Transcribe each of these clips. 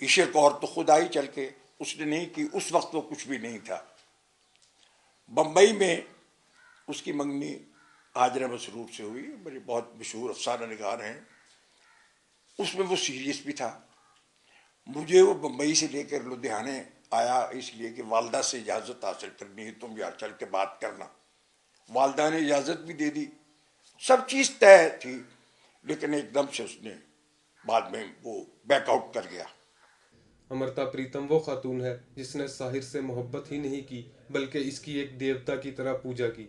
عشق کور تو خود آئی چل کے، اس نے نہیں کی، اس وقت وہ کچھ بھی نہیں تھا۔ بمبئی میں اس کی منگنی حاجرہ مسرور سے ہوئی، میری بہت مشہور افسانہ نگار ہیں، اس میں وہ سیریس بھی تھا۔ مجھے وہ بمبئی سے لے کر لدھیانے آیا اس لیے کہ والدہ سے اجازت حاصل کرنی ہے، تم یہاں چل کے بات کرنا۔ والدہ نے اجازت بھی دے دی، سب چیز طے تھی، لیکن ایک دم سے اس نے بعد میں وہ بیک آؤٹ کر گیا۔ امرتا پریتم وہ خاتون ہے جس نے ساحر سے محبت ہی نہیں کی بلکہ اس کی ایک دیوتا کی طرح پوجا کی،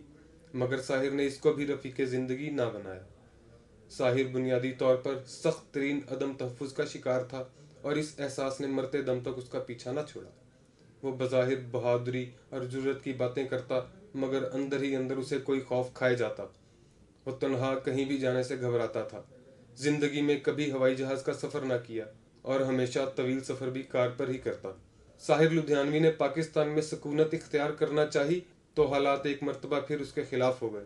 مگر ساحر نے اس کو بھی رفیق زندگی نہ بنایا۔ ساحر بنیادی طور پر سخت ترین عدم تحفظ کا شکار تھا اور اس احساس نے مرتے دم تک اس کا پیچھا نہ چھوڑا۔ وہ بظاہر بہادری اور جرأت کی باتیں کرتا، مگر اندر ہی اندر اسے کوئی خوف کھائے جاتا۔ وہ تنہا کہیں بھی جانے سے گھبراتا تھا، زندگی میں کبھی ہوائی جہاز کا سفر نہ کیا اور ہمیشہ طویل سفر بھی کار پر ہی کرتا۔ ساحر لدھیانوی نے پاکستان میں سکونت اختیار کرنا چاہی تو حالات ایک مرتبہ پھر اس کے خلاف ہو گئے۔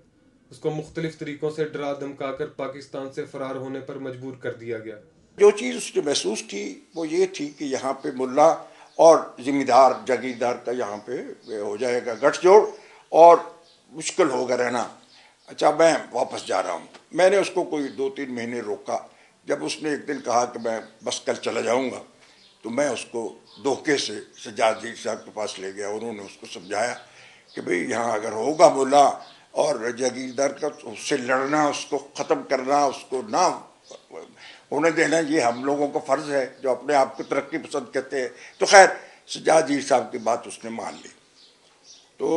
اس کو مختلف طریقوں سے ڈرا دھمکا کر پاکستان سے فرار ہونے پر مجبور کر دیا گیا۔ جو چیز اس نے محسوس کی وہ یہ تھی کہ یہاں پہ ملا اور ذمہ دار جاگیردار کا یہاں پہ ہو جائے گا گٹھ جوڑ اور مشکل ہوگا رہنا۔ اچھا میں واپس جا رہا ہوں۔ میں نے اس کو کوئی 2-3 مہینے روکا۔ جب اس نے ایک دن کہا کہ میں بس کل چلا جاؤں گا تو میں اس کو دھوکے سے سجاد ذیل صاحب کے پاس لے گیا۔ انہوں نے اس کو سمجھایا کہ بھئی یہاں اگر ہوگا ملا اور جاگیردار کا اس سے لڑنا، اس کو ختم کرنا، اس کو نہ ہونے دینا، یہ ہم لوگوں کا فرض ہے جو اپنے آپ کو ترقی پسند کہتے ہیں۔ تو خیر سجاد ذیل صاحب کی بات اس نے مان لی۔ تو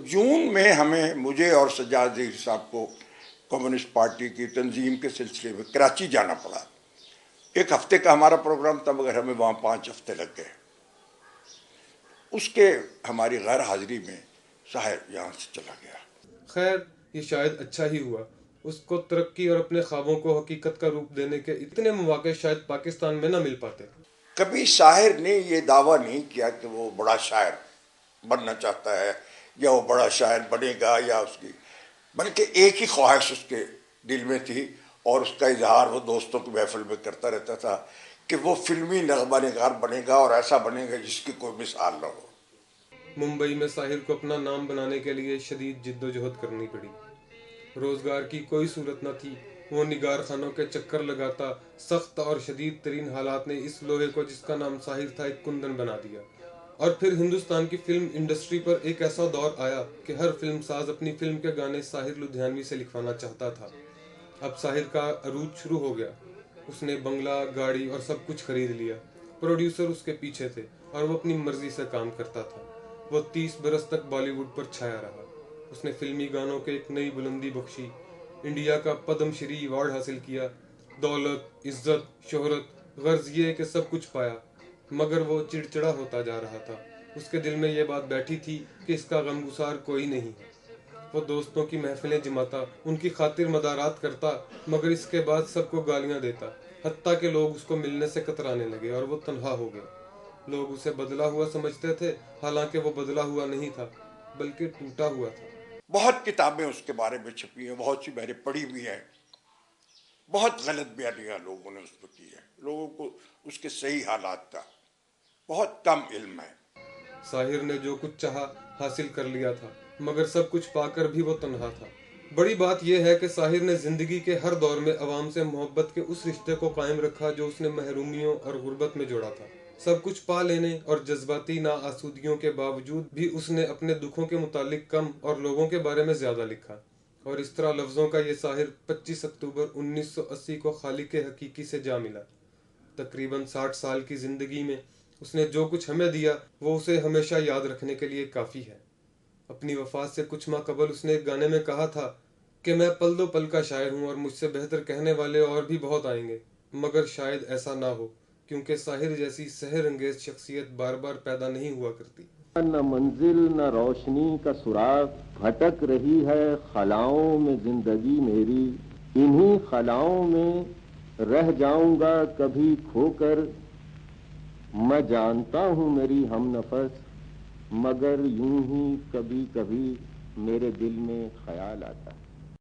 جون میں مجھے اور سجاد ذیل صاحب کو کمیونسٹ پارٹی کی تنظیم کے سلسلے میں کراچی جانا پڑا۔ 1 ہفتے کا ہمارا پروگرام تھا مگر ہمیں وہاں 5 ہفتے لگ گئے۔ اس کے ہماری غیر حاضری میں ساحر یہاں سے چلا گیا۔ خیر یہ شاید اچھا ہی ہوا، اس کو ترقی اور اپنے خوابوں کو حقیقت کا روپ دینے کے اتنے مواقع شاید پاکستان میں نہ مل پاتے۔ کبھی ساحر نے یہ دعویٰ نہیں کیا کہ وہ بڑا شاعر بننا چاہتا ہے یا وہ بڑا شاعر بنے گا یا اس کی، بلکہ ایک ہی خواہش اس کے دل میں تھی اور اس کا اظہار وہ دوستوں کی محفل میں کرتا رہتا تھا کہ وہ فلمی نغمہ نگار بنے گا اور ایسا بنے گا جس کی کوئی مثال نہ ہو۔ ممبئی میں ساحر کو اپنا نام بنانے کے لیے شدید جد و جہد کرنی پڑی۔ روزگار کی کوئی صورت نہ تھی، وہ نگار خانوں کے چکر لگاتا۔ سخت اور شدید ترین حالات نے اس لوہے کو جس کا نام ساحر تھا ایک کندن بنا دیا۔ اور پھر ہندوستان کی فلم انڈسٹری پر ایک ایسا دور آیا کہ ہر فلم ساز اپنی فلم کے گانے ساحر لدھیانوی سے لکھوانا چاہتا تھا۔ اب ساحر کا عروج شروع ہو گیا۔ اس نے بنگلہ، گاڑی اور سب کچھ خرید لیا۔ پروڈیوسر اس کے پیچھے تھے اور وہ اپنی مرضی سے کام کرتا تھا۔ وہ 30 برس تک بالی ووڈ پر چھایا رہا۔ اس نے فلمی گانوں کے ایک نئی بلندی بخشی، انڈیا کا پدم شری ایوارڈ حاصل کیا، دولت، عزت، شہرت، غرض یہ کہ سب کچھ پایا، مگر وہ چڑچڑا ہوتا جا رہا تھا۔ اس کے دل میں یہ بات بیٹھی تھی کہ اس کا غمگسار کوئی نہیں ہے۔ وہ دوستوں کی محفلیں جماتا، ان کی خاطر مدارات کرتا، مگر اس کے بعد سب کو گالیاں دیتا، حتیٰ کہ لوگ اس کو ملنے سے کترانے لگے اور وہ تنہا ہو گیا۔ لوگ اسے بدلا ہوا سمجھتے تھے، حالانکہ وہ بدلا ہوا نہیں تھا بلکہ ٹوٹا ہوا تھا۔ بہت کتابیں اس کے بارے میں چھپی ہیں، بہت سی میں نے پڑھی بھی ہیں۔ بہت غلط بیانیاں لوگوں نے اس پہ کی ہے، لوگوں کو اس کے صحیح حالات کا بہت کم علم ہے۔ ساحر نے جو کچھ چاہا حاصل کر لیا تھا، مگر سب کچھ پا کر بھی وہ تنہا تھا۔ بڑی بات یہ ہے کہ ساحر نے زندگی کے ہر دور میں عوام سے محبت کے اس رشتے کو قائم رکھا جو اس نے محرومیوں اور غربت میں جوڑا تھا۔ سب کچھ پا لینے اور جذباتی ناآسودگیوں کے باوجود بھی اس نے اپنے دکھوں کے متعلق کم اور لوگوں کے بارے میں زیادہ لکھا، اور اس طرح لفظوں کا یہ ساحر 25 اکتوبر 1980 کو خالق حقیقی سے جا ملا۔ تقریباً 60 سال کی زندگی میں اس نے جو کچھ ہمیں دیا وہ اسے ہمیشہ یاد رکھنے کے لیے کافی ہے۔ اپنی وفات سے کچھ ماہ قبل اس نے ایک گانے میں کہا تھا کہ میں پل دو پل کا شاعر ہوں اور مجھ سے بہتر کہنے والے اور بھی بہت آئیں گے، مگر شاید ایسا نہ ہو، کیونکہ ساحر جیسی سحر انگیز شخصیت بار بار پیدا نہیں ہوا کرتی۔ نہ منزل نہ روشنی کا سراغ، بھٹک رہی ہے خلاؤں میں زندگی میری، انہی خلاؤں میں رہ جاؤں گا کبھی کھو کر، میں جانتا ہوں میری ہم نفس، مگر یوں ہی کبھی کبھی میرے دل میں خیال آتا ہے۔